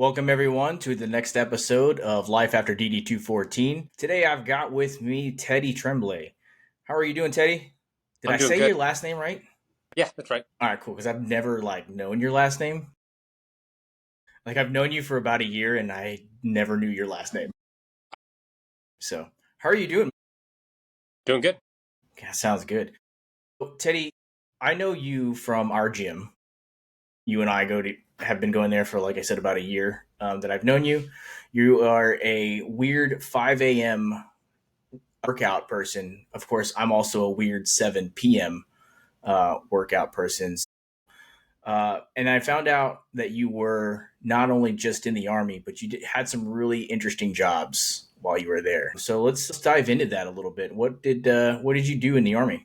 Welcome everyone to the next episode of Life After DD214. Today I've got with me Teddy Tremblay. How are you doing, Teddy? Did I'm I doing say good. your last name right? Yeah, that's right. All right, cool. Because I've never known your last name. I've known you for about a year, and I never knew your last name. So, how are you doing? Doing good. Yeah, sounds good. Teddy, I know you from our gym. You and I have been going there for, like I said, about a year that I've known you. You are a weird 5 a.m. workout person. Of course, I'm also a weird 7 p.m. Workout person. And I found out that you were not only just in the Army, but had some really interesting jobs while you were there. So let's dive into that a little bit. What did you do in the Army?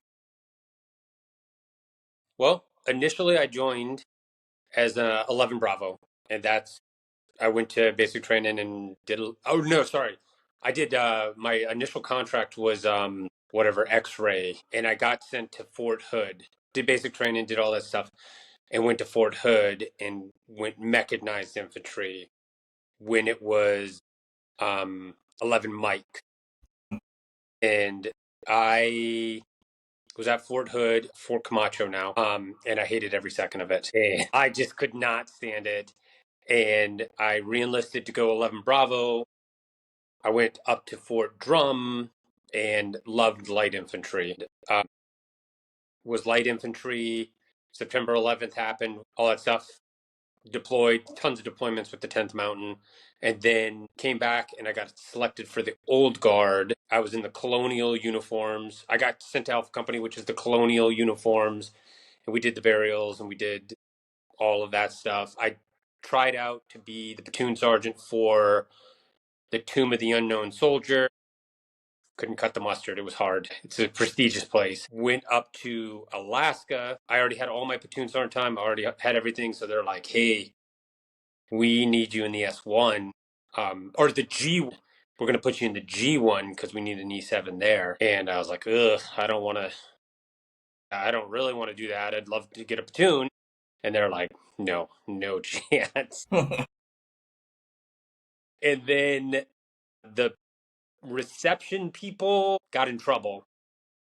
Well, initially I joined as a 11 Bravo, and I went to basic training and oh no, sorry. I did my initial contract was whatever X-ray, and I got sent to Fort Hood. Did basic training, did all that stuff, and went to Fort Hood and went mechanized infantry when it was 11 Mike. And I was at Fort Hood, Fort Camacho now, and I hated every second of it. And I just could not stand it. And I reenlisted to go 11 Bravo. I went up to Fort Drum and loved light infantry. Was light infantry. September 11th happened, all that stuff. Deployed, tons of deployments with the 10th Mountain, and then came back and I got selected for the Old Guard. I was in the colonial uniforms. I got sent to Alpha Company, which is the colonial uniforms, and we did the burials and we did all of that stuff. I tried out to be the platoon sergeant for the Tomb of the Unknown Soldier. Couldn't cut the mustard. It was hard. It's a prestigious place. Went up to Alaska. I already had all my platoon sergeant time. I already had everything. So they're like, hey, we need you in the S1 or the G. We're going to put you in the G1 because we need an E7 there. And I was like, ugh, I don't really want to do that. I'd love to get a platoon. And they're like, no chance. And then the reception people got in trouble.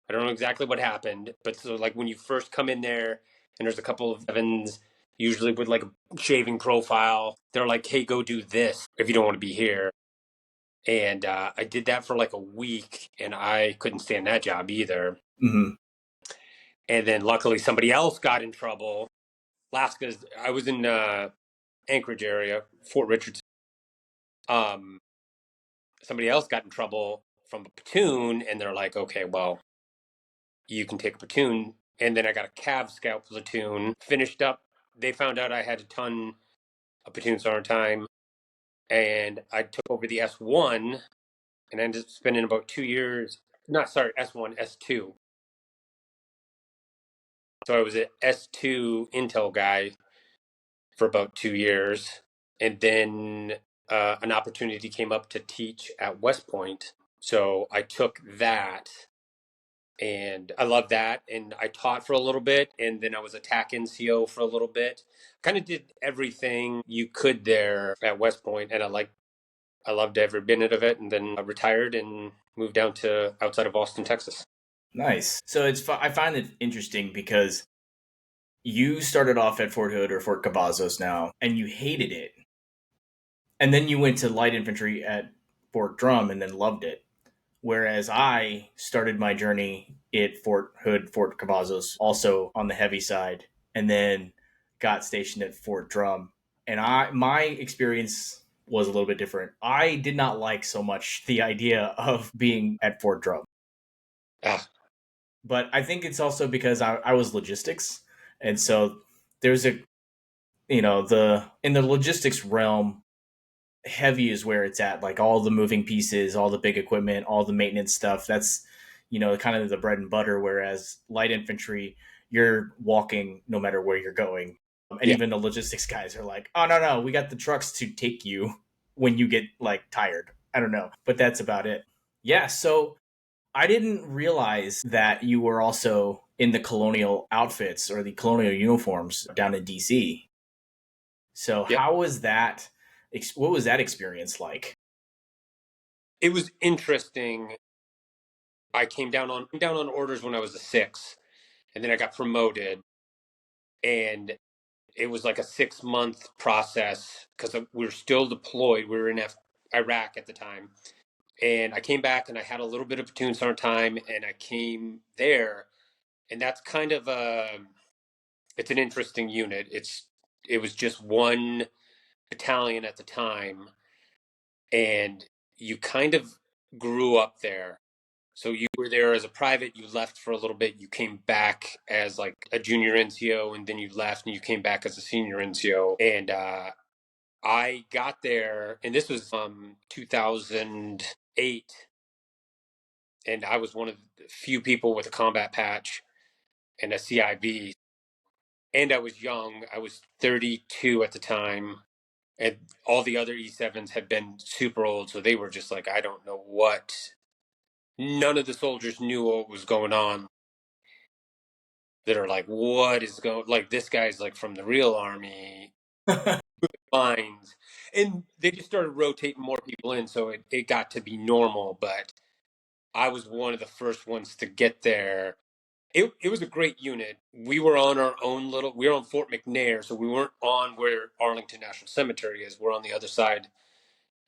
I don't know exactly what happened, but so like when you first come in there and there's a couple of Evans, usually with like a shaving profile, they're like, hey, go do this if you don't want to be here. And I did that for like a week and I couldn't stand that job either. Mm-hmm. And then luckily somebody else got in trouble. Alaska's, I was in Anchorage area, Fort Richardson. Somebody else got in trouble from a platoon and they're like, okay, well, you can take a platoon. And then I got a Cav Scout platoon, finished up. They found out I had a ton of platoon sergeant time. And I took over the S1 and I ended up spending about 2 years. Not sorry, S1, S2. So I was an S2 Intel guy for about 2 years. And then an opportunity came up to teach at West Point. So I took that and I loved that. And I taught for a little bit. And then I was a TAC NCO for a little bit. Kind of did everything you could there at West Point, and I loved every minute of it. And then I retired and moved down to outside of Austin, Texas. Nice. So I find it interesting because you started off at Fort Hood or Fort Cavazos now, and you hated it, and then you went to light infantry at Fort Drum and then loved it. Whereas I started my journey at Fort Hood, Fort Cavazos, also on the heavy side, and then got stationed at Fort Drum. And my experience was a little bit different. I did not like so much the idea of being at Fort Drum. Ah, But I think it's also because I was logistics. And so there's in the logistics realm, heavy is where it's at. Like all the moving pieces, all the big equipment, all the maintenance stuff. That's, kind of the bread and butter. Whereas light infantry, you're walking no matter where you're going. And yeah. even the logistics guys are like, oh, no, we got the trucks to take you when you get tired. I don't know. But that's about it. Yeah. So I didn't realize that you were also in the colonial outfits or the colonial uniforms down in DC. So Yep. how was that? What was that experience like? It was interesting. I came down on orders when I was a six, and then I got promoted, and it was like a 6 month process because we were still deployed. We were in Iraq at the time, and I came back and I had a little bit of platoon sergeant time, and I came there, and that's kind of a it's an interesting unit. It was just one battalion at the time, and you kind of grew up there. So you were there as a private, you left for a little bit, you came back as like a junior NCO, and then you left and you came back as a senior NCO. And I got there, and this was 2008, and I was one of the few people with a combat patch and a CIB. And I was young. I was 32 at the time, and all the other E7s had been super old, so they were just like, I don't know what. None of the soldiers knew what was going on. That are like, what is going? Like this guy's like from the real army lines, and they just started rotating more people in, so it got to be normal. But I was one of the first ones to get there. It was a great unit. We were on our own we were on Fort McNair, so we weren't on where Arlington National Cemetery is. We're on the other side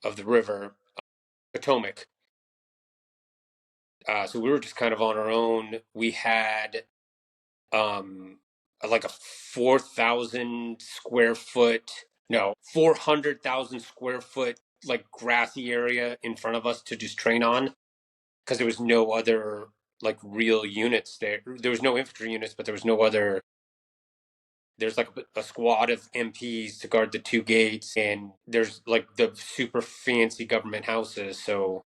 of the river, Potomac. So we were just kind of on our own. We had um, like a 4,000 square foot, no, 400,000 square foot, like grassy area in front of us to just train on because there was no other like real units there. There was no infantry units, but there was no other. There's like a squad of MPs to guard the two gates, and there's like the super fancy government houses. So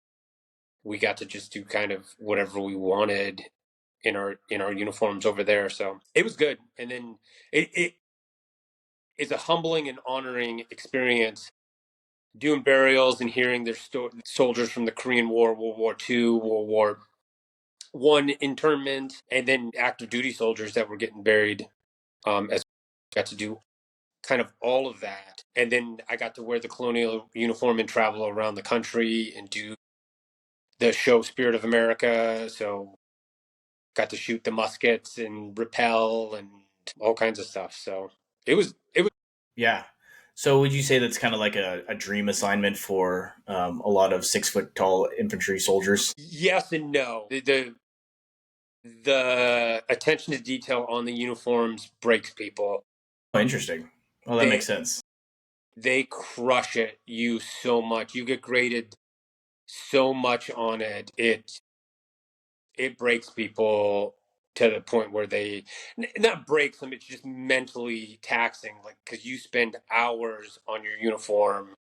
we got to just do kind of whatever we wanted in our uniforms over there. So it was good. And then it is a humbling and honoring experience doing burials and hearing their soldiers from the Korean War, World War II, World War I internment, and then active duty soldiers that were getting buried. As got to do kind of all of that. And then I got to wear the colonial uniform and travel around the country and do the show Spirit of America. So got to shoot the muskets and rappel and all kinds of stuff. So it was Yeah. So would you say that's kind of like a dream assignment for a lot of 6 foot tall infantry soldiers? yes and no. The attention to detail on the uniforms breaks people. Oh, interesting. Well, that They makes sense. they crush it you so much. You get graded so much on it. It breaks people to the point where they not breaks them. It's just mentally taxing, like because you spend hours on your uniform,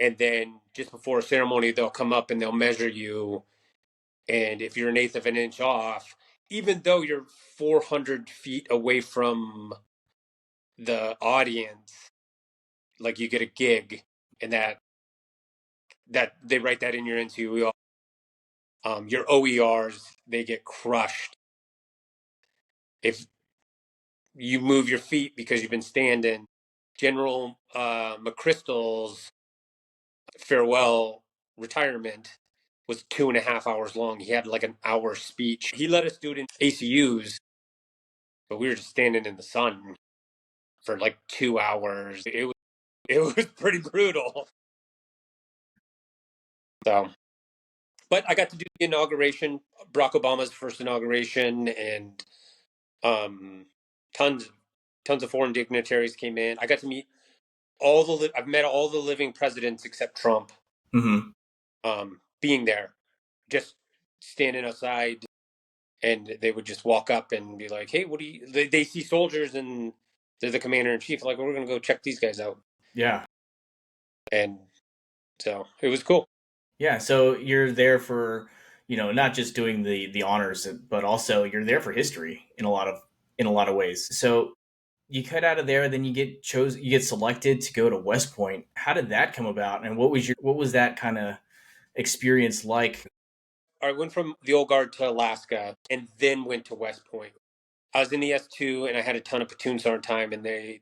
and then just before a ceremony, they'll come up and they'll measure you, and if you're an eighth of an inch off, even though you're 400 feet away from the audience, like you get a gig, and that they write that in your NCO. Your OERs, they get crushed if you move your feet because you've been standing. General McChrystal's farewell retirement was 2.5 hours long. He had like an hour speech. He let us do it in ACUs, but we were just standing in the sun for like 2 hours. It was pretty brutal. So, but I got to do the inauguration, Barack Obama's first inauguration, and um, tons tons of foreign dignitaries came in. I got to meet I've met all the living presidents except Trump. Hmm. Being there, just standing outside, and they would just walk up and be like, "Hey, what do you?" They see soldiers and they're the commander in chief. Like, we're gonna go check these guys out, Yeah. and so it was cool. Yeah. So you're there for, not just doing the honors, but also you're there for history in a lot of ways. So you cut out of there, then you get selected to go to West Point. How did that come about, and what was that kind of experience like? I went from the old guard to Alaska, and then went to West Point. I was in the S2, and I had a ton of platoon sergeant time, and they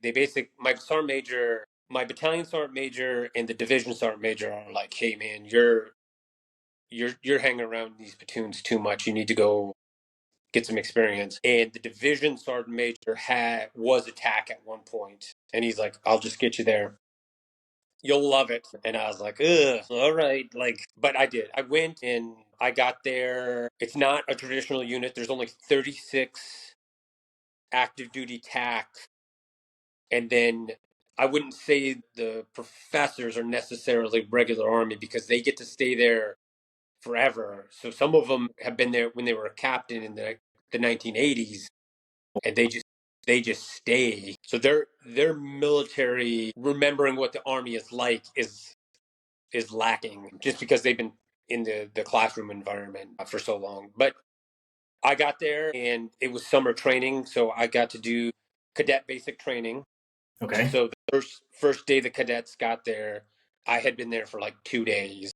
my sergeant major my battalion sergeant major and the division sergeant major are like, hey man, you're hanging around these platoons too much. You need to go get some experience. And the division sergeant major was attack at one point, and he's like, I'll just get you there. You'll love it. And I was like, ugh, all right. Like, but I did. I went and I got there. It's not a traditional unit. There's only 36 active duty TAC. And then I wouldn't say the professors are necessarily regular Army because they get to stay there forever. So some of them have been there when they were a captain in the 1980s, and they just stay. So their military remembering what the Army is like is lacking just because they've been in the classroom environment for so long. But I got there and it was summer training, so I got to do cadet basic training. Okay. So the first day the cadets got there, I had been there for like 2 days.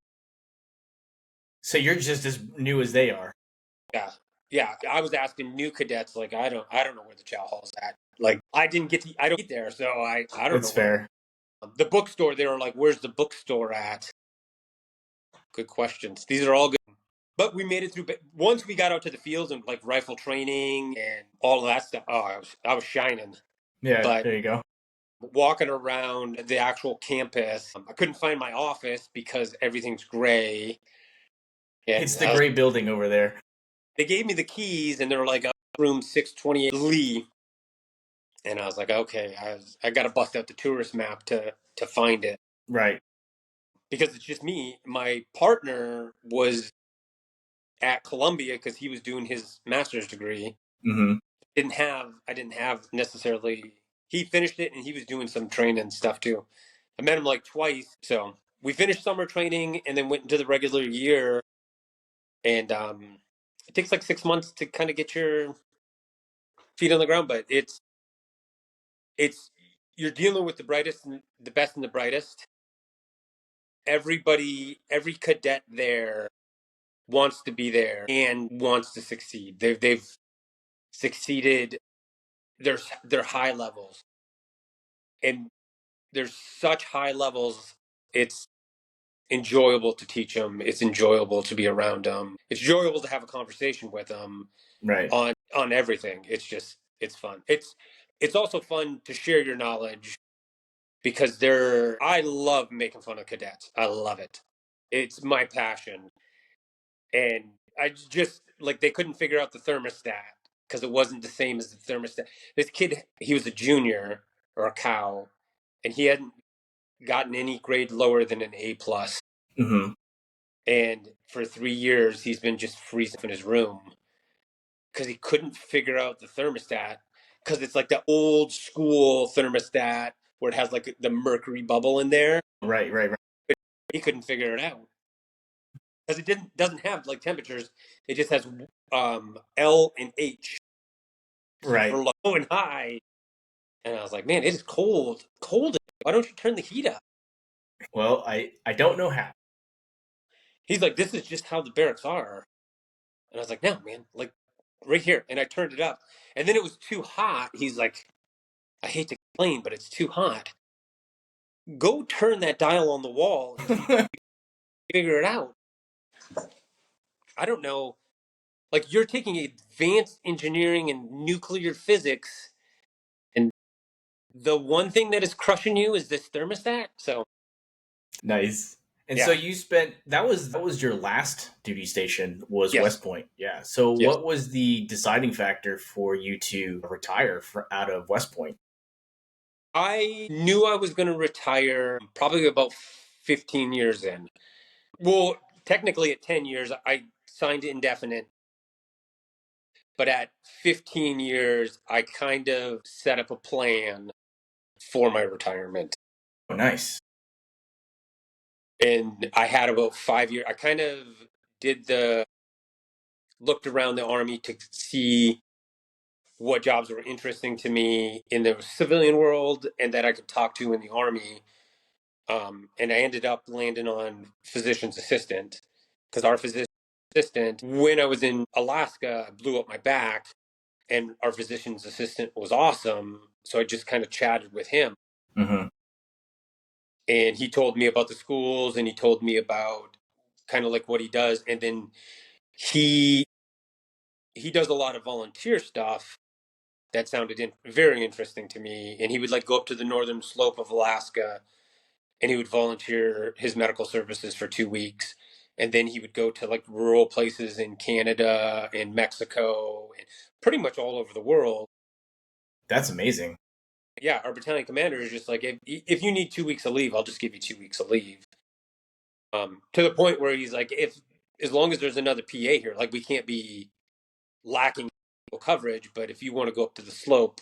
So you're just as new as they are. Yeah. Yeah. I was asking new cadets, like, I don't know where the chow hall's at. Like I don't eat there, so I don't know That's where. fair. The bookstore, they were like, where's the bookstore at? Good questions. These are all good. But we made it through. Once we got out to the fields and like rifle training and all of that stuff, oh, I was shining. Yeah, But there you go. walking around the actual campus, I couldn't find my office because everything's gray. It's And the gray building over there. they gave me the keys, and they were like, room 628 Lee. And I was like, okay, I got to bust out the tourist map to find it Right. because it's just me. My partner was at Columbia because he was doing his master's degree. Mm-hmm. I didn't have necessarily. He finished it and he was doing some training stuff too. I met him like twice, so we finished summer training and then went into the regular year. And it takes like 6 months to kind of get your feet on the ground, but it's you're dealing with the brightest and the best and the brightest. Every cadet there wants to be there and wants to succeed. They've succeeded. They're high levels, and there's such high levels. It's enjoyable to teach them. It's enjoyable to be around them. It's enjoyable to have a conversation with them Right. on everything. It's fun. It's also fun to share your knowledge because I love making fun of cadets. I love it. It's my passion. And I just like they couldn't figure out the thermostat because it wasn't the same as the thermostat. This kid, he was a junior or a cow, and he hadn't gotten any grade lower than an A plus. Mm-hmm. And for 3 years, he's been just freezing in his room because he couldn't figure out the thermostat because it's like the old school thermostat where it has like the mercury bubble in there. Right, right, right. He couldn't figure it out because it doesn't have like temperatures. It just has L and H. So Right. for low and high, and I was like, man, it is cold, cold. Why don't you turn the heat up? Well, I don't know how. He's like, this is just how the barracks are. And I was like, no, man, like right here. And I turned it up, and then it was too hot. He's like, I hate to complain, but it's too hot. Go turn that dial on the wall and see if you figure it out. I don't know. Like you're taking advanced engineering and nuclear physics, and the one thing that is crushing you is this thermostat. So Nice. And so yeah, you spent that was your last duty station was yes, West Point. Yeah. So yes. what was the deciding factor for you to retire out of West Point? I knew I was going to retire probably about 15 years in. Well, technically at 10 years, I signed indefinite, but at 15 years, I kind of set up a plan for my retirement. Oh, nice. And I had about 5 years. I kind of did looked around the Army to see what jobs were interesting to me in the civilian world and that I could talk to in the Army. And I ended up landing on physician's assistant because our physician assistant, when I was in Alaska, I blew up my back, and our physician's assistant was awesome. So I just kind of chatted with him. Mm-hmm. and he told me about the schools, and he told me about kind of like what he does, and then he he does a lot of volunteer stuff that sounded very interesting to me. And he would like go up to the northern slope of Alaska, and he would volunteer his medical services for 2 weeks. And then he would go to like rural places in Canada and Mexico and pretty much all over the world. That's amazing. Yeah, our battalion commander is just like, if you need 2 weeks of leave, I'll just give you 2 weeks of leave. To the point where he's like, if as long as there's another PA here, like we can't be lacking coverage. But if you want to go up to the slope,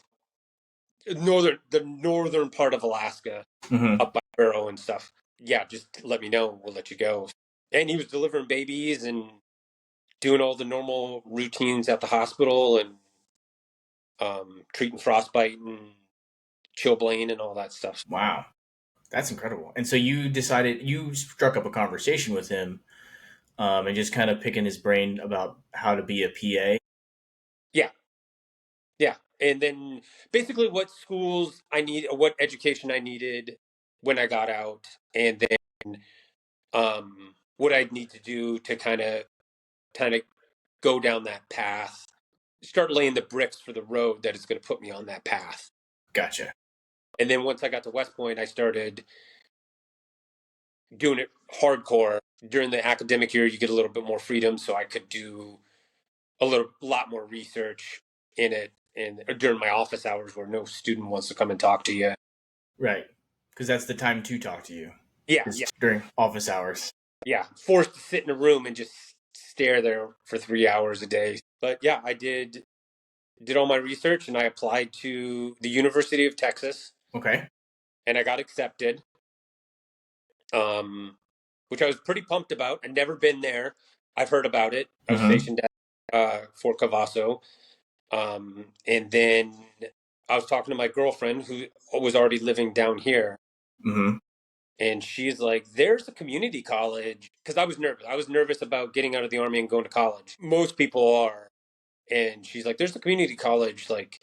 the northern part of Alaska, Hmm. up by Barrow and stuff, yeah, just let me know. We'll let you go. And he was delivering babies and doing all the normal routines at the hospital, and treating frostbite and chilblain and all that stuff. Wow, that's incredible. And so you decided you struck up a conversation with him, and just kind of picking his brain about how to be a PA. Yeah, yeah. And then basically what schools I need, what education I needed when I got out, and then what I'd need to do to kind of go down that path, start laying the bricks for the road that is going to put me on that path. Gotcha. And then once I got to West Point, I started doing it hardcore. During the academic year, you get a little bit more freedom, so I could do lot more research in it. And during my office hours, where no student wants to come and talk to you. Right. Because that's the time to talk to you, Yeah, is yeah, during office hours. yeah. Forced to sit in a room and just stare there for 3 hours a day. But yeah, I did all my research, and I applied to the University of Texas, Okay. and I got accepted. Um, which I was pretty pumped about. I'd never been there. I've heard about it. I was Hmm. stationed at Fort Cavasso. And then I was talking to my girlfriend who was already living down here. Hmm. And she's like, there's a community college. Because I was nervous. I was nervous about getting out of the Army and going to college. Most people are. And she's like, there's a community college like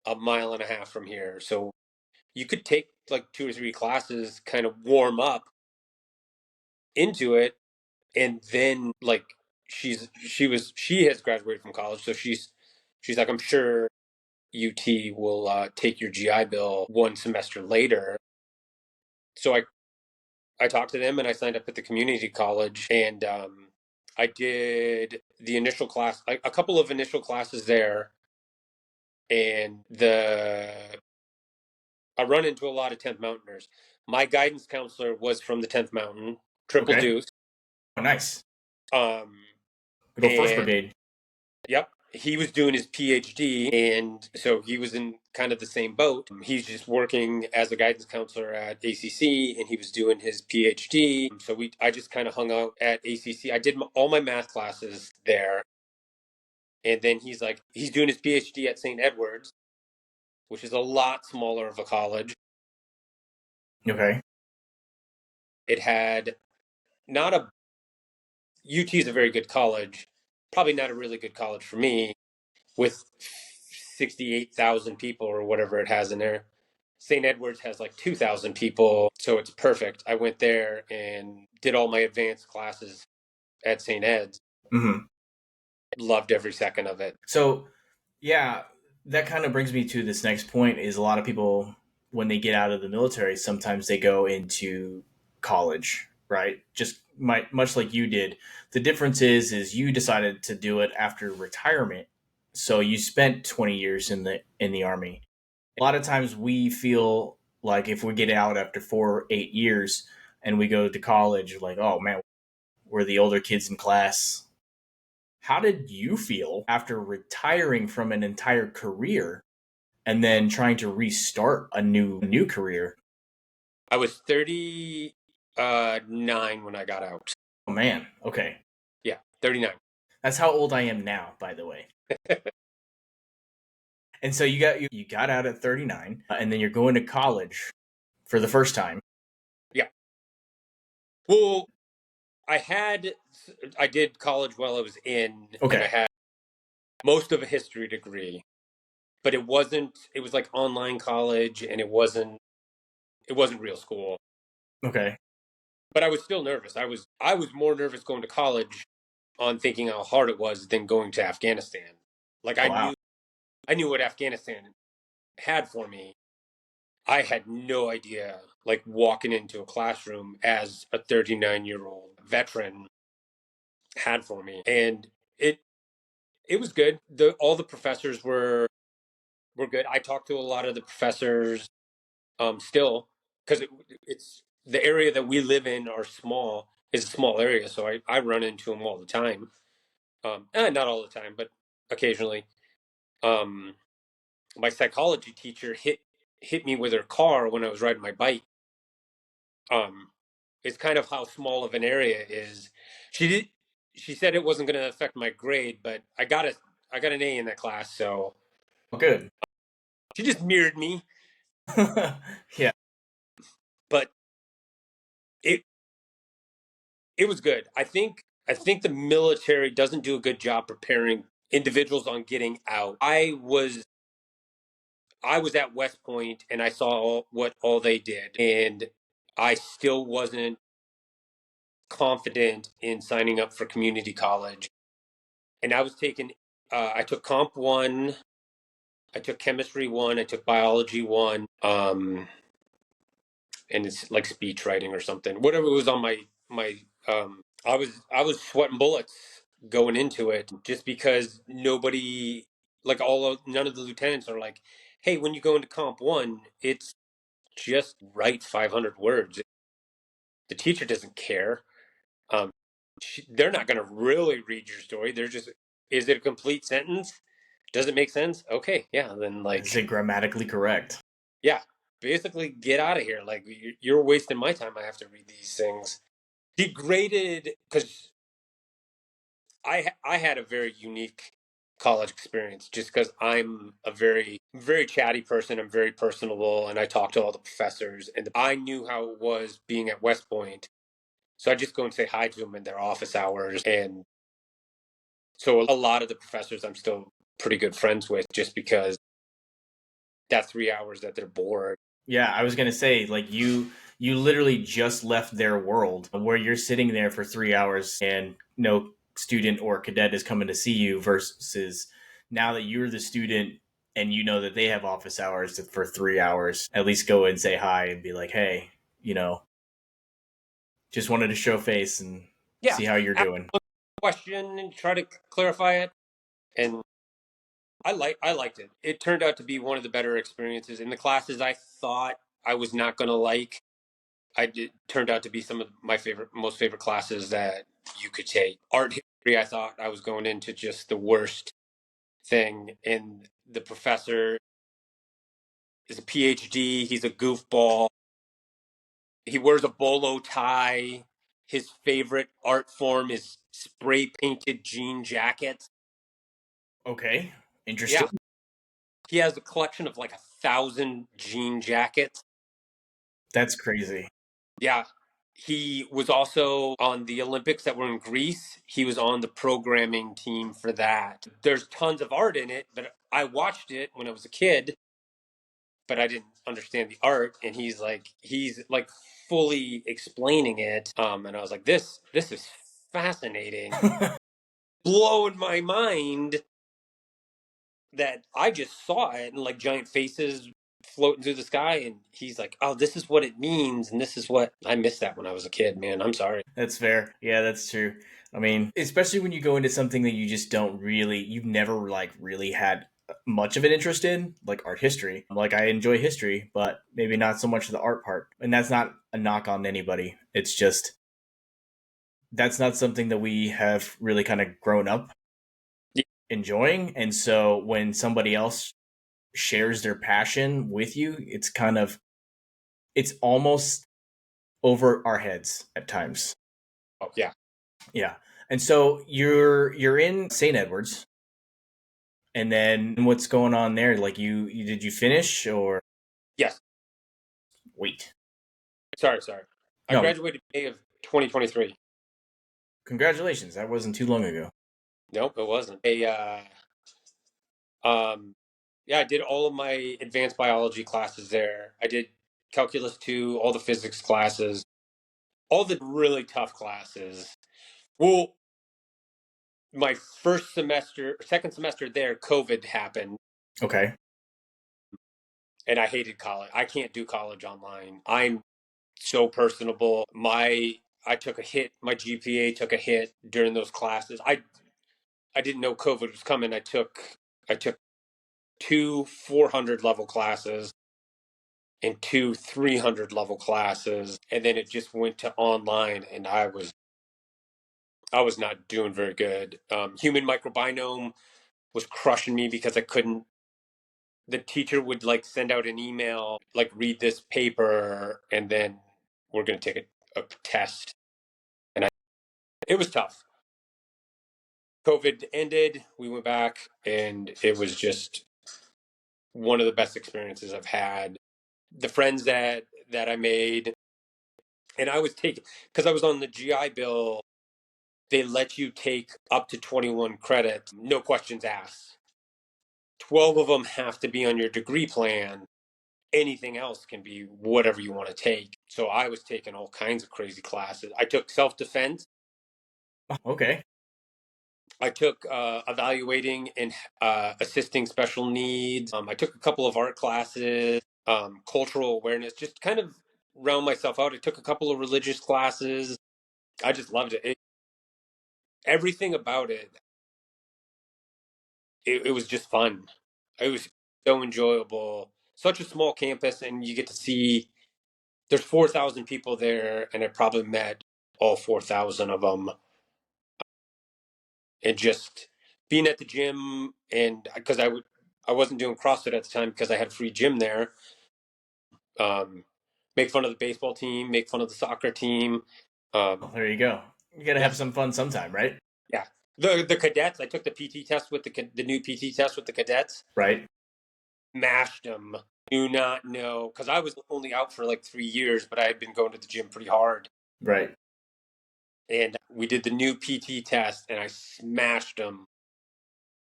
a mile and a half from here. So you could take like 2 or 3 classes, kind of warm up into it. And then like she has graduated from college. So she's like, I'm sure UT will take your GI Bill one semester later. So I talked to them, and I signed up at the community college, and I did the initial class, a couple of initial classes there, and the I run into a lot of 10th Mountainers. My guidance counselor was from the 10th Mountain, Triple Okay. Deuce. Oh, nice. Um, Good old First and Brigade. Yep. He was doing his PhD, and so he was in kind of the same boat. He's just working as a guidance counselor at ACC, and he was doing his PhD. So I just kind of hung out at ACC. I did all my math classes there, and then he's doing his PhD at St. Edward's, which is a lot smaller of a college. Okay. It had not a UT is a very good college, probably not a really good college for me, with 68,000 people or whatever it has in there. St. Edward's has like 2,000 people, so it's perfect. I went there and did all my advanced classes at St. Ed's. Hmm. Loved every second of it. So, yeah, that kind of brings me to this next point is a lot of people, when they get out of the military, sometimes they go into college, right? Just much like you did. The difference is you decided to do it after retirement. So you spent 20 years in the army. A lot of times we feel like if we get out after 4 or 8 years and we go to college, like, oh man, we're the older kids in class. How did you feel after retiring from an entire career and then trying to restart a new career? I was 39 when I got out. Oh man, okay. Yeah, 39. That's how old I am now, by the way. And so you got out at 39, and then you're going to college for the first time. Yeah. Well, I had I did college while I was in, and I Okay. had most of a history degree, but it was like online college, and it wasn't real school. Okay. but I was still nervous. I was more nervous going to college on thinking how hard it was than going to Afghanistan. Like Oh, wow. I knew what Afghanistan had for me. I had no idea, like walking into a classroom as a 39-year-old veteran had for me. And it it was good. The all the professors were good. I talked to a lot of the professors still because it's the area that we live in are small is a small area, so I run into them all the time. Not all the time, but occasionally. Um, my psychology teacher hit me with her car when I was riding my bike. Um, it's kind of how small of an area it is. She did. She said it wasn't going to affect my grade, but I got an A in that class, so Oh, good. she just mirrored me. Yeah. But it it was good. I think the military doesn't do a good job preparing individuals on getting out. I was at West Point and I saw what all they did, and I still wasn't confident in signing up for community college. And I was taking, I took Comp 1, I took Chemistry 1, I took Biology 1, and it's like speech writing or something. Whatever was on my I was sweating bullets going into it just because none of the lieutenants are like, hey, when you go into Comp 1, it's just write 500 words. The teacher doesn't care. Um, they're not going to really read your story. They're just, is it a complete sentence? Does it make sense? Okay, yeah, then Is it like, grammatically correct? yeah, basically get out of here. Like you're wasting my time. I have to read these things. Degraded because I had a very unique college experience just because I'm a very very chatty person. I'm very personable, and I talk to all the professors. And I knew how it was being at West Point, so I just go and say hi to them in their office hours. And so a lot of the professors I'm still pretty good friends with, just because that 3 hours that they're bored. Yeah, I was gonna say, like you literally just left their world where you're sitting there for 3 hours and no student or cadet is coming to see you versus now that you're the student and you know that they have office hours for 3 hours, at least go and say hi and be like, hey, you know, just wanted to show face and Yeah, see how you're ask doing. a question and try to clarify it. And I liked it. It turned out to be one of the better experiences in the classes I thought I was not going to like. Turned out to be some of my most favorite classes that you could take. Art history, I thought I was going into just the worst thing. And the professor is a PhD. He's a goofball. He wears a bolo tie. His favorite art form is spray painted jean jackets. Okay, interesting. Yeah, he has a collection of like 1,000 jean jackets. That's crazy. Yeah. He was also on the Olympics that were in Greece. He was on the programming team for that. There's tons of art in it, but I watched it when I was a kid, but I didn't understand the art. And he's like fully explaining it. And I was like, this is fascinating, blowing my mind that I just saw it and like giant faces floating through the sky. And he's like, oh, this is what it means. And this is what I missed that when I was a kid, man. I'm sorry. That's fair. Yeah, that's true. I mean, especially when you go into something that you just don't really, you've never like really had much of an interest in, like art history. Like I enjoy history, but maybe not so much the art part. And that's not a knock on anybody. It's just that's not something that we have really kind of grown up Yeah. enjoying. And so when somebody else shares their passion with you, it's almost over our heads at times. Oh, yeah. Yeah. And so you're in St. Edwards, and then what's going on there? Like you did you finish or Yes. wait? Sorry. I No, graduated May of 2023. congratulations. That wasn't too long ago. Nope, it wasn't. Yeah, I did all of my advanced biology classes there. I did calculus 2, all the physics classes. all the really tough classes. Well, my second semester there, COVID happened, Okay. and I hated college. I can't do college online. I'm so personable. I took a hit. My GPA took a hit during those classes. I didn't know COVID was coming. I took two 400 level classes and two 300 level classes, and then it just went to online, and I was not doing very good. Human microbiome was crushing me because I couldn't. The teacher would like send out an email, like read this paper, and then we're going to take a test, and it was tough. COVID ended, we went back, and it was just one of the best experiences I've had. The friends that I made, and I was taking because I was on the GI Bill. They let you take up to 21 credits, no questions asked. 12 of them have to be on your degree plan. Anything else can be whatever you want to take. So I was taking all kinds of crazy classes. I took self defense. Okay. I took evaluating and assisting special needs. I took a couple of art classes, cultural awareness, just kind of round myself out. I took a couple of religious classes. I just loved it. Everything about it was just fun. It was so enjoyable. Such a small campus, and you get to see there's 4,000 people there, and I probably met all 4,000 of them. And just being at the gym, and because I wasn't doing CrossFit at the time because I had free gym there. Um, make fun of the baseball team, make fun of the soccer team. Well, Um, there you go. You got to yeah, have some fun sometime, right? yeah. The cadets. I took the PT test with the new PT test with the cadets. Right. Mashed them. Do not know because I was only out for like 3 years, but I had been going to the gym pretty hard. Right. And we did the new PT test, and I smashed them.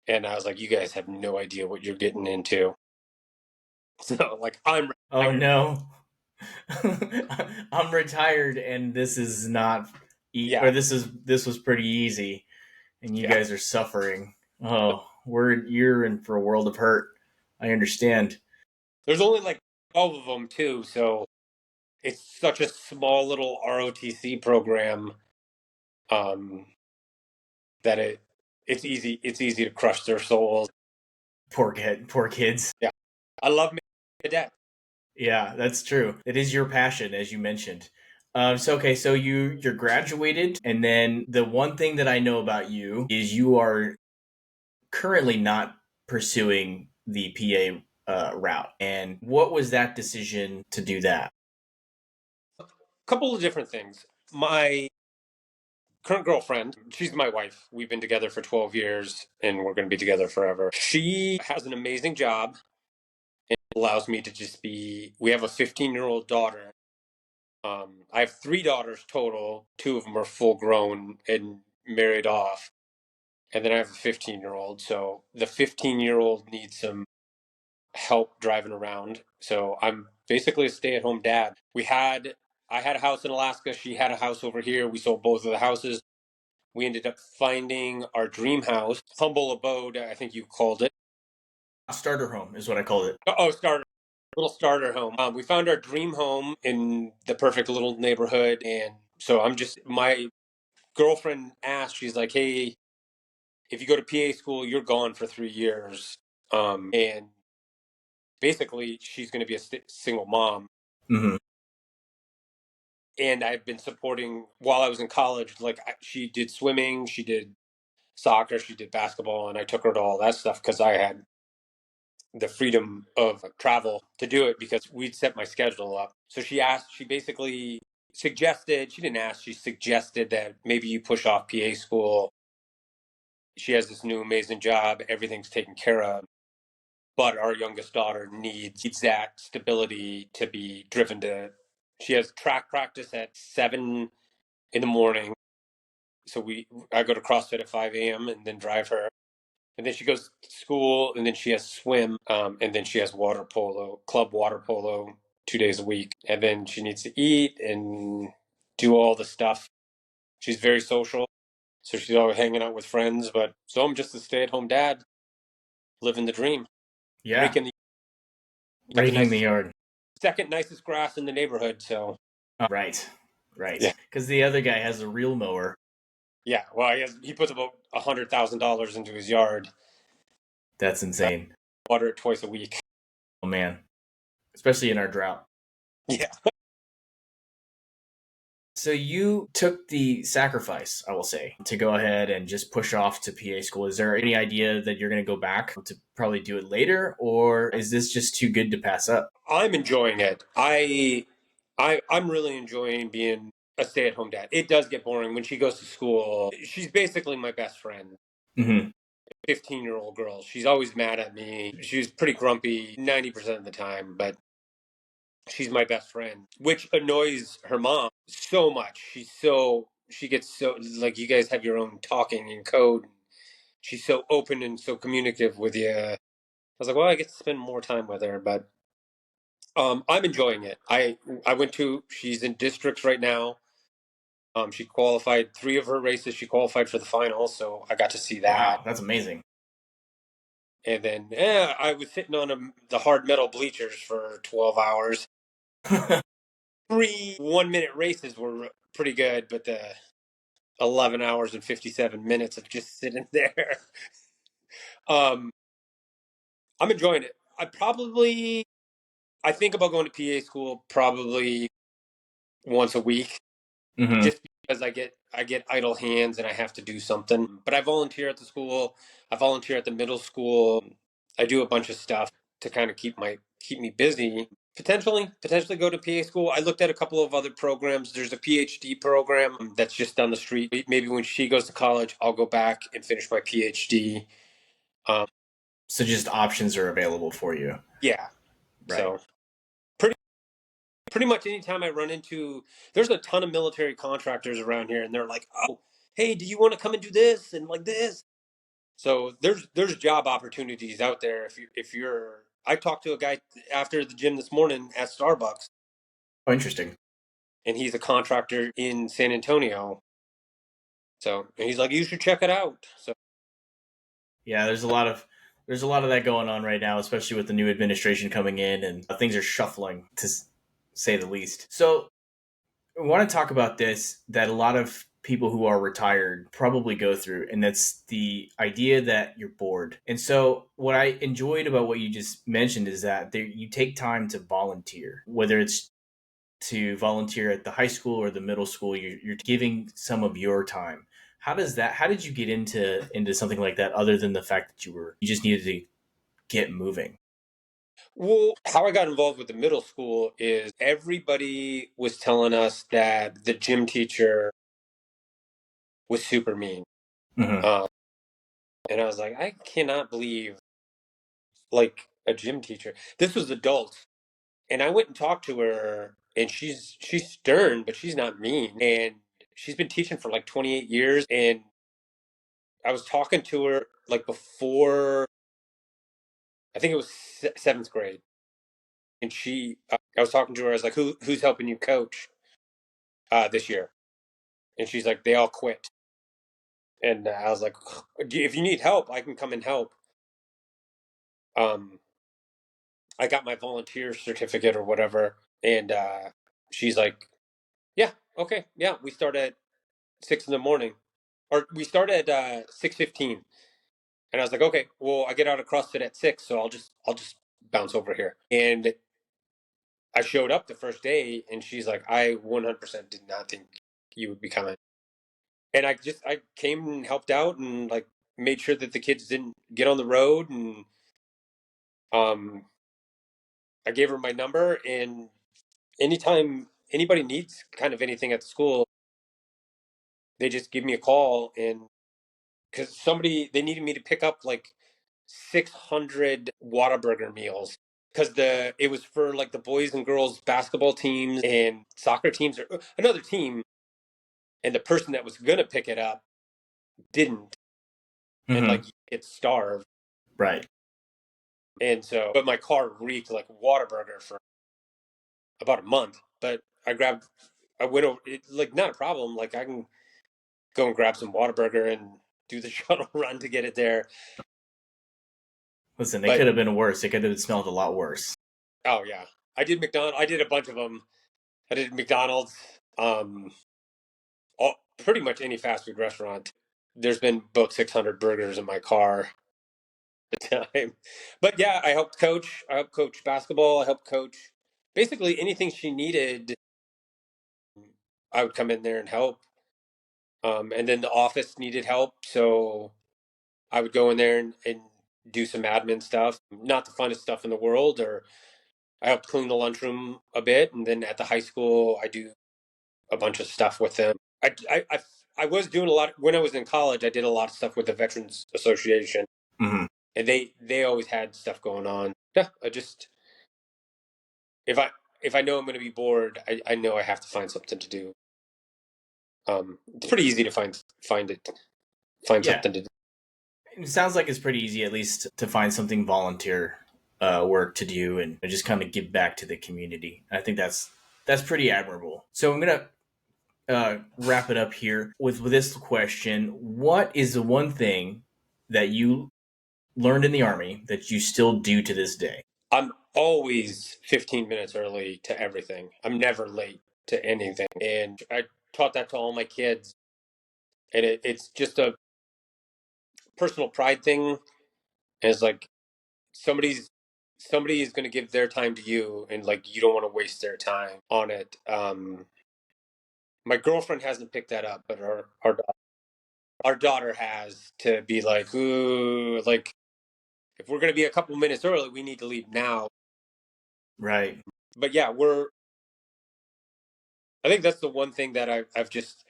And I was like, "You guys have no idea what you're getting into." So, like, I'm Oh retired. no. I'm retired and this is not or Yeah, this was pretty easy and you yeah. guys are suffering. Oh, you're in for a world of hurt. I understand. There's only like 12 of them too, so it's such a small little ROTC program um, that it's easy to crush their souls. Poor kids. Yeah, I love making cadet. Yeah, that's true. It is your passion, as you mentioned. So okay, so you're graduated, and then the one thing that I know about you is you are currently not pursuing the PA route. And what was that decision to do that? A couple of different things. My current girlfriend, she's my wife. We've been together for 12 years, and we're going to be together forever. She has an amazing job and allows me to just be. We have a 15-year-old daughter. I have three daughters total. Two of them are full grown and married off. And then I have a 15-year-old. So the 15-year-old needs some help driving around. So I'm basically a stay-at-home dad. I had a house in Alaska. She had a house over here. We sold both of the houses. We ended up finding our dream house, humble abode, I think you called it. Starter home is what I called it. Oh, starter little starter home. We found our dream home in the perfect little neighborhood, and so my girlfriend asked. She's like, "Hey, if you go to PA school, you're gone for 3 years." And basically, she's going to be a single mom. Mm-hmm. And I've been supporting while I was in college. Like she did swimming, she did soccer, she did basketball, and I took her to all that stuff because I had the freedom of travel to do it because we'd set my schedule up. So she basically suggested, she didn't ask, she suggested that maybe you push off PA school. She has this new amazing job, everything's taken care of. But our youngest daughter needs that stability to be driven to. She has track practice at 7 in the morning. So I go to CrossFit at 5 a.m. and then drive her. And then she goes to school, and then she has swim, and then she has water polo, club water polo, 2 days a week. And then she needs to eat, and do all the stuff. She's very social, so she's always hanging out with friends. But so I'm just a stay-at-home dad, living the dream, Yeah, raking the got the raking the nicest, yard. second nicest grass in the neighborhood. So Right, right. yeah, Because the other guy has a real mower. yeah. Well, he puts about $100,000 into his yard. That's I insane. water it twice a week. Oh man, especially in our drought. Yeah. So you took the sacrifice, I will say, to go ahead and just push off to PA school. Is there any idea that you're going to go back to probably do it later, or is this just too good to pass up? I'm enjoying it. I'm really enjoying being a stay-at-home dad. It does get boring when she goes to school. She's basically my best friend. Hmm. 15-year-old girl. She's always mad at me. She's pretty grumpy 90% of the time, but she's my best friend, which annoys her mom so much. She gets so, like, you guys have your own talking and code. She's so open and so communicative with you. I was like, well, I get to spend more time with her, but I'm enjoying it. I went to, she's in districts right now. She qualified three of her races. She qualified for the final, so I got to see that. Wow, that's amazing. And then I was sitting on the hard metal bleachers for 12 hours. Three 1 minute races were pretty good, but the 11 hours and 57 minutes of just sitting there. um, I'm enjoying it. I think about going to PA school probably once a week, Hmm. just because I get idle hands and I have to do something. But I volunteer at the school. I volunteer at the middle school. I do a bunch of stuff to kind of keep me busy. Potentially go to PA school. I looked at a couple of other programs. There's a PhD program that's just down the street. Maybe when she goes to college, I'll go back and finish my PhD. Um, So just options are available for you. yeah. Right. So pretty much anytime I run into, there's a ton of military contractors around here, and they're like, "Oh, hey, do you want to come and do this and like this?" So there's job opportunities out there if you're. I talked to a guy after the gym this morning at Starbucks, Oh, interesting. and he's a contractor in San Antonio. So and he's like, you should check it out. So Yeah, there's a lot of that going on right now, especially with the new administration coming in, and things are shuffling to say the least. So I want to talk about this that a lot of people who are retired probably go through, and that's the idea that you're bored. And so, what I enjoyed about what you just mentioned is that you take time to volunteer, whether it's to volunteer at the high school or the middle school, you're giving some of your time. How did you get into something like that other than the fact that you just needed to get moving? well, how I got involved with the middle school is everybody was telling us that the gym teacher was super mean. Hmm. Um, and I was like, I cannot believe like a gym teacher. This was adults. And I went and talked to her, and she's stern, but she's not mean. And she's been teaching for like 28 years. And I was talking to her like before, I think it was seventh grade. And I was talking to her. I was like, who's helping you coach this year? And she's like, they all quit. And I was like, if you need help, I can come and help. Um, I got my volunteer certificate or whatever. And she's like, yeah, okay, yeah. We start at 6 in the morning, or we start at 6:15. And I was like, okay, well, I get out of CrossFit at 6, so I'll just bounce over here. And I showed up the first day, and she's like, I 100% did not think you would be coming. And I came and helped out and like made sure that the kids didn't get on the road, and um I gave her my number, and anytime anybody needs kind of anything at the school, they just give me a call. And because they needed me to pick up like 600 Whataburger meals, because the it was for like the boys and girls basketball teams and soccer teams, or another team, and the person that was gonna pick it up didn't, and like Hmm. it starved. Right. And so, but my car reeked like Whataburger for about a month. But I grabbed I went over it, like not a problem. Like I can go and grab some Whataburger and do the shuttle run to get it there. Listen, it But could have been worse. It could have smelled a lot worse. oh yeah, I did McDonald's. I did a bunch of them. I did McDonald's. Um, Pretty much any fast food restaurant. There's been about 600 burgers in my car at the time. But yeah, I helped coach. I helped coach basketball. I helped coach basically anything she needed. I would come in there and help. And then the office needed help, so I would go in there and do some admin stuff. Not the funnest stuff in the world, or I helped clean the lunchroom a bit. And then at the high school, I do a bunch of stuff with them. I was doing a lot when I was in college. I did a lot of stuff with the Veterans Association, Mm-hmm. and they always had stuff going on. Yeah, I just if I if I know I'm going to be bored, I know I have to find something to do. It's pretty easy to find Yeah, something to do. it sounds like it's pretty easy, at least, to find something volunteer work to do and just kind of give back to the community. I think that's pretty admirable. So I'm gonna wrap it up here with this question: what is the one thing that you learned in the army that you still do to this day? I'm always 15 minutes early to everything. I'm never late to anything, and I taught that to all my kids. And it's just a personal pride thing. And it's like somebody's somebody is going to give their time to you, and like you don't want to waste their time on it. My girlfriend hasn't picked that up, but our daughter has, to be like, ooh, like if we're going to be a couple minutes early, we need to leave now. Right. But yeah, I think that's the one thing that I've just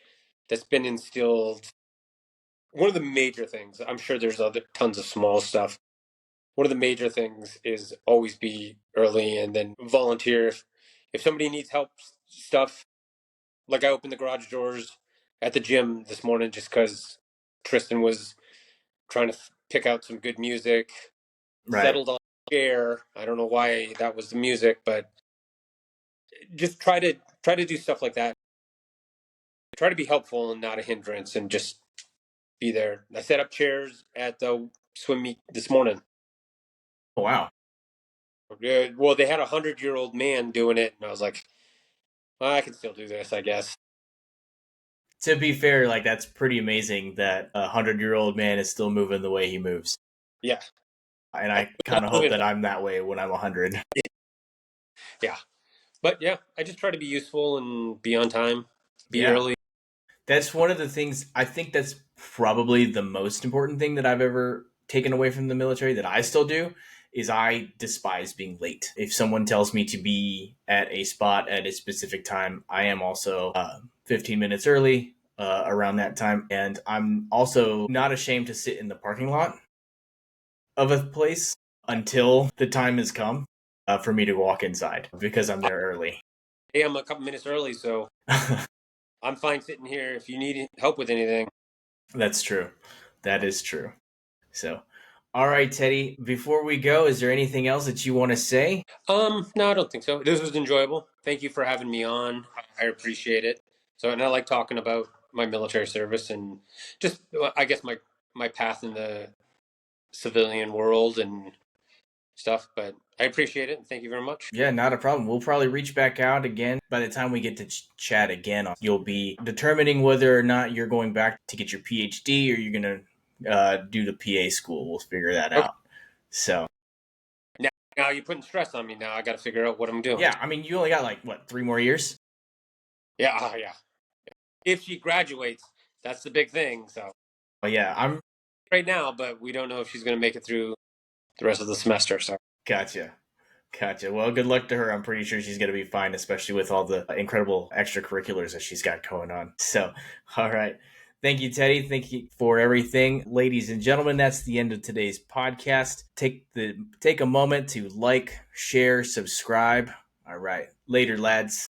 that's been instilled. One of the major things, I'm sure there's other tons of small stuff. One of the major things is always be early and then volunteer. If somebody needs help, stuff, like I opened the garage doors at the gym this morning just because Tristan was trying to pick out some good music, Right. settled on a chair. I don't know why that was the music, but just try to do stuff like that. Try to be helpful and not a hindrance, and just be there. I set up chairs at the swim meet this morning. Oh, wow. Well, they had 100-year-old man doing it, and I was like, well, I can still do this, I guess. To be fair, like that's pretty amazing that 100-year-old man is still moving the way he moves. Yeah, And I I was kind not of hope moving. that I'm that way when I'm 100. Yeah, but yeah, I just try to be useful and be on time, be Yeah. early. That's one of the things, I think that's probably the most important thing that I've ever taken away from the military that I still do is I despise being late. If someone tells me to be at a spot at a specific time, I am also 15 minutes early around that time. And I'm also not ashamed to sit in the parking lot of a place until the time has come for me to walk inside because I'm there early. Hey, I'm a couple minutes early, so I'm fine sitting here. If you need help with anything, That's true. That is true. So, all right, Teddy, before we go, is there anything else that you want to say? no, I don't think so. This was enjoyable. Thank you for having me on. I appreciate it. So, and I like talking about my military service and just, I guess, my path in the civilian world and stuff. But I appreciate it, and thank you very much. Yeah, not a problem. We'll probably reach back out again. By the time we get to chat again, you'll be determining whether or not you're going back to get your PhD or you're going to do the PA school. We'll figure that Okay. out. So, Now you're putting stress on me. Now I got to figure out what I'm doing. yeah, I mean, you only got like, what, 3 more years? Yeah, yeah. If she graduates, that's the big thing. So Oh, yeah, I'm right now, but we don't know if she's going to make it through the rest of the semester. So gotcha. Gotcha. Well, good luck to her. I'm pretty sure she's going to be fine, especially with all the incredible extracurriculars that she's got going on. So, all right. Thank you, Teddy. Thank you for everything. Ladies and gentlemen, that's the end of today's podcast. Take a moment to like, share, subscribe. All right. Later, lads.